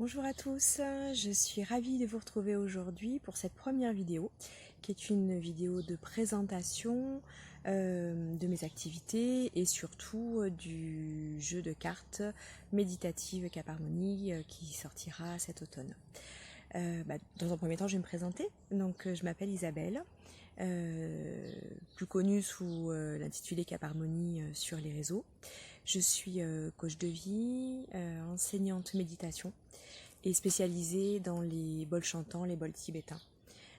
Bonjour à tous, je suis ravie de vous retrouver aujourd'hui pour cette première vidéo qui est une vidéo de présentation de mes activités et surtout du jeu de cartes méditative Cap Harmonie qui sortira cet automne. Dans un premier temps, je vais me présenter. Donc, je m'appelle Isabelle, plus connue sous l'intitulé Cap Harmonie sur les réseaux. Je suis coach de vie, enseignante méditation et spécialisée dans les bols chantants, les bols tibétains,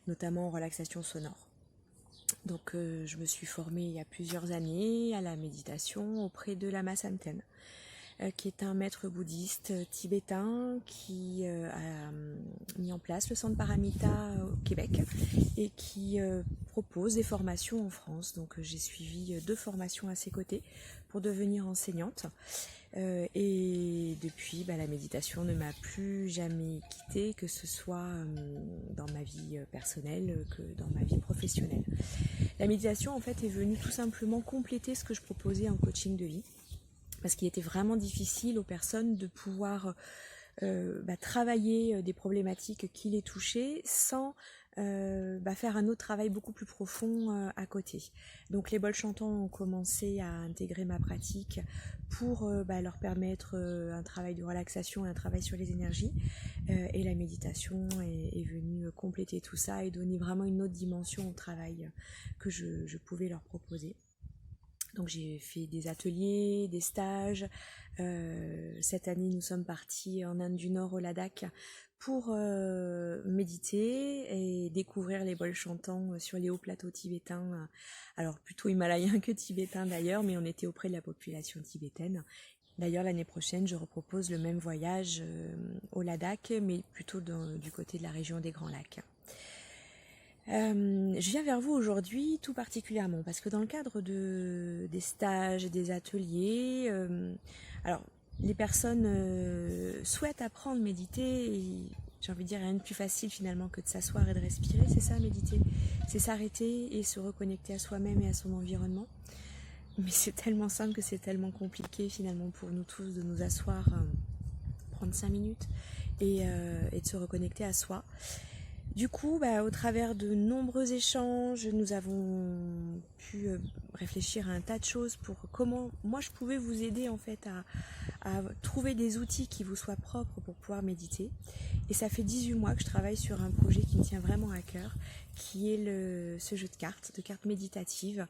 notamment en relaxation sonore. Donc je me suis formée il y a plusieurs années à la méditation auprès de Lama Samten, qui est un maître bouddhiste tibétain qui a mis en place le centre Paramita au Québec et qui propose des formations en France. Donc j'ai suivi 2 formations à ses côtés pour devenir enseignante. Et depuis, la méditation ne m'a plus jamais quittée, que ce soit dans ma vie personnelle que dans ma vie professionnelle. La méditation en fait est venue tout simplement compléter ce que je proposais en coaching de vie, parce qu'il était vraiment difficile aux personnes de pouvoir travailler des problématiques qui les touchaient sans faire un autre travail beaucoup plus profond à côté. Donc les bols chantants ont commencé à intégrer ma pratique pour leur permettre un travail de relaxation et un travail sur les énergies, et la méditation est venue compléter tout ça et donner vraiment une autre dimension au travail que je pouvais leur proposer. Donc j'ai fait des ateliers, des stages. Cette année, nous sommes partis en Inde du Nord, au Ladakh, pour méditer et découvrir les bols chantants sur les hauts plateaux tibétains. Alors plutôt himalayens que tibétains d'ailleurs, mais on était auprès de la population tibétaine. D'ailleurs, l'année prochaine, je repropose le même voyage au Ladakh, mais plutôt du côté de la région des Grands Lacs. Je viens vers vous aujourd'hui tout particulièrement parce que dans le cadre des stages et des ateliers, les personnes souhaitent apprendre à méditer et j'ai envie de dire rien de plus facile finalement que de s'asseoir et de respirer, c'est ça méditer, c'est s'arrêter et se reconnecter à soi-même et à son environnement. Mais c'est tellement simple que c'est tellement compliqué finalement pour nous tous de nous asseoir, prendre 5 minutes et de se reconnecter à soi. Du coup, au travers de nombreux échanges, nous avons pu réfléchir à un tas de choses pour comment moi je pouvais vous aider en fait à trouver des outils qui vous soient propres pour pouvoir méditer. Et ça fait 18 mois que je travaille sur un projet qui me tient vraiment à cœur, qui est ce jeu de cartes méditatives,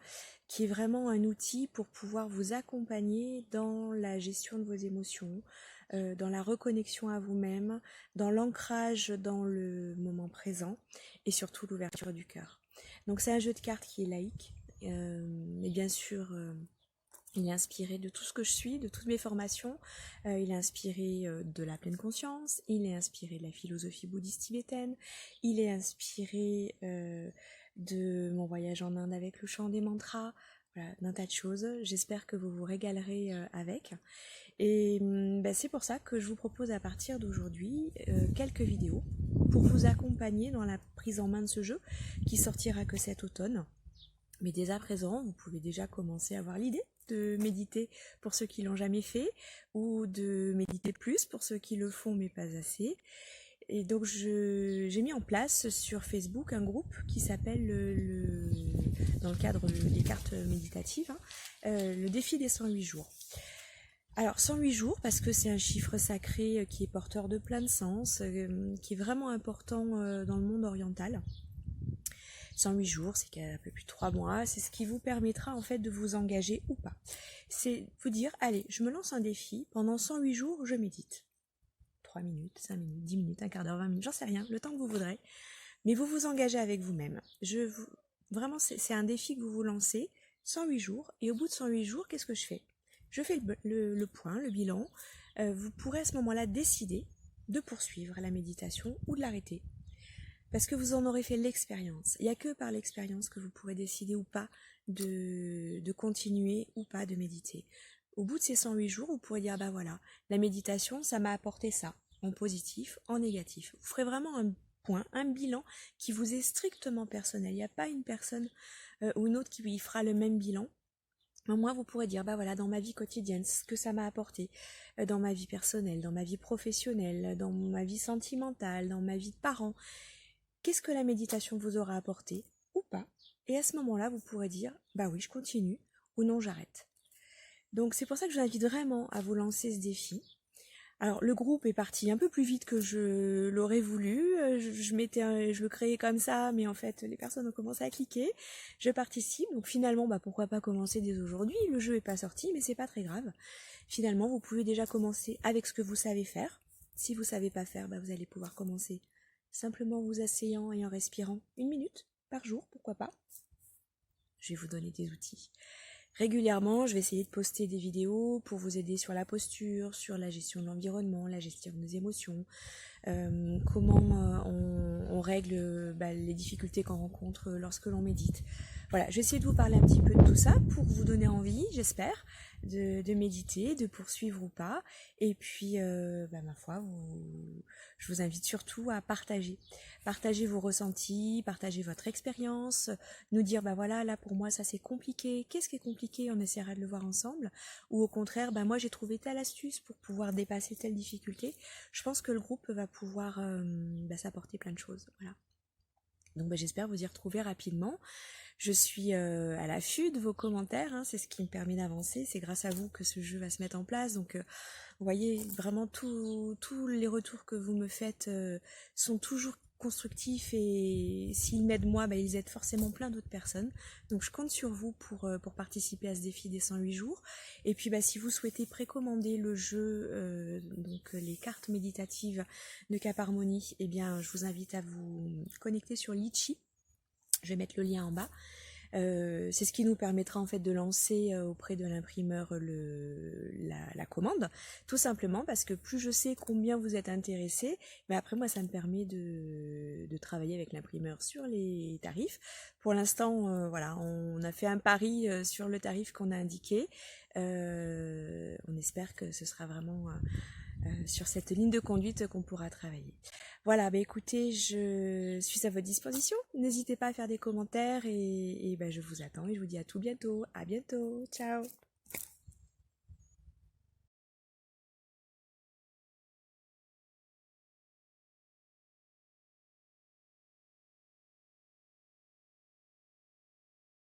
qui est vraiment un outil pour pouvoir vous accompagner dans la gestion de vos émotions, dans la reconnexion à vous-même, dans l'ancrage dans le moment présent et surtout l'ouverture du cœur. Donc c'est un jeu de cartes qui est laïque, mais bien sûr il est inspiré de tout ce que je suis, de toutes mes formations, il est inspiré de la pleine conscience, il est inspiré de la philosophie bouddhiste tibétaine, il est inspiré de mon voyage en Inde avec le chant des mantras, voilà, d'un tas de choses. J'espère que vous vous régalerez avec. Et c'est pour ça que je vous propose à partir d'aujourd'hui quelques vidéos pour vous accompagner dans la prise en main de ce jeu qui sortira que cet automne. Mais dès à présent, vous pouvez déjà commencer à avoir l'idée de méditer pour ceux qui l'ont jamais fait ou de méditer plus pour ceux qui le font mais pas assez. Et donc j'ai mis en place sur Facebook un groupe qui s'appelle dans le cadre des cartes méditatives, le défi des 108 jours. Alors 108 jours parce que c'est un chiffre sacré qui est porteur de plein de sens, qui est vraiment important dans le monde oriental. 108 jours, c'est un peu plus de 3 mois, c'est ce qui vous permettra en fait de vous engager ou pas. C'est vous dire, allez, je me lance un défi, pendant 108 jours, je médite. 3 minutes, 5 minutes, 10 minutes, un quart d'heure, 20 minutes, j'en sais rien, le temps que vous voudrez. Mais vous vous engagez avec vous-même. Vraiment, c'est un défi que vous vous lancez, 108 jours, et au bout de 108 jours, qu'est-ce que je fais ? Je fais le point, le bilan. Vous pourrez à ce moment-là décider de poursuivre la méditation ou de l'arrêter. Parce que vous en aurez fait l'expérience. Il n'y a que par l'expérience que vous pourrez décider ou pas de continuer ou pas de méditer. Au bout de ces 108 jours, vous pourrez dire, voilà, la méditation, ça m'a apporté ça, en positif, en négatif. Vous ferez vraiment un point, un bilan qui vous est strictement personnel. Il n'y a pas une personne ou une autre qui fera le même bilan. Au moins, vous pourrez dire, bah voilà, dans ma vie quotidienne, ce que ça m'a apporté, dans ma vie personnelle, dans ma vie professionnelle, dans ma vie sentimentale, dans ma vie de parent, qu'est-ce que la méditation vous aura apporté ou pas. Et à ce moment-là, vous pourrez dire, bah oui, je continue, ou non, j'arrête. Donc c'est pour ça que je vous invite vraiment à vous lancer ce défi. Alors le groupe est parti un peu plus vite que je l'aurais voulu. Je le créais comme ça, mais en fait les personnes ont commencé à cliquer. Je participe, donc finalement pourquoi pas commencer dès aujourd'hui. Le jeu est pas sorti, mais c'est pas très grave. Finalement vous pouvez déjà commencer avec ce que vous savez faire. Si vous savez pas faire, vous allez pouvoir commencer simplement en vous asseyant et en respirant 1 minute par jour, pourquoi pas. Je vais vous donner des outils. Régulièrement, je vais essayer de poster des vidéos pour vous aider sur la posture, sur la gestion de l'environnement, la gestion des émotions, comment on règle les difficultés qu'on rencontre lorsque l'on médite. Voilà, je vais essayer de vous parler un petit peu de tout ça pour vous donner envie, j'espère, de méditer, de poursuivre ou pas. Et puis, ma foi, je vous invite surtout à partager. Partager vos ressentis, partager votre expérience, nous dire, voilà, là pour moi ça c'est compliqué. Qu'est-ce qui est compliqué? On essaiera de le voir ensemble. Ou au contraire, moi j'ai trouvé telle astuce pour pouvoir dépasser telle difficulté. Je pense que le groupe va pouvoir s'apporter plein de choses. Voilà. Donc j'espère vous y retrouver rapidement. Je suis à l'affût de vos commentaires, hein, c'est ce qui me permet d'avancer. C'est grâce à vous que ce jeu va se mettre en place. Donc vous voyez, vraiment tous les retours que vous me faites sont toujours constructifs, et s'ils m'aident moi, ils aident forcément plein d'autres personnes. Donc je compte sur vous pour participer à ce défi des 108 jours. Et puis si vous souhaitez précommander le jeu, donc les cartes méditatives de Cap Harmonie, je vous invite à vous connecter sur Litchi. Je vais mettre le lien en bas. C'est ce qui nous permettra en fait de lancer auprès de l'imprimeur la commande, tout simplement parce que plus je sais combien vous êtes intéressés, après moi ça me permet de travailler avec l'imprimeur sur les tarifs. Pour l'instant, on a fait un pari sur le tarif qu'on a indiqué. On espère que ce sera vraiment sur cette ligne de conduite qu'on pourra travailler. Voilà, écoutez, je suis à votre disposition. N'hésitez pas à faire des commentaires et je vous attends et je vous dis à tout bientôt. À bientôt. Ciao.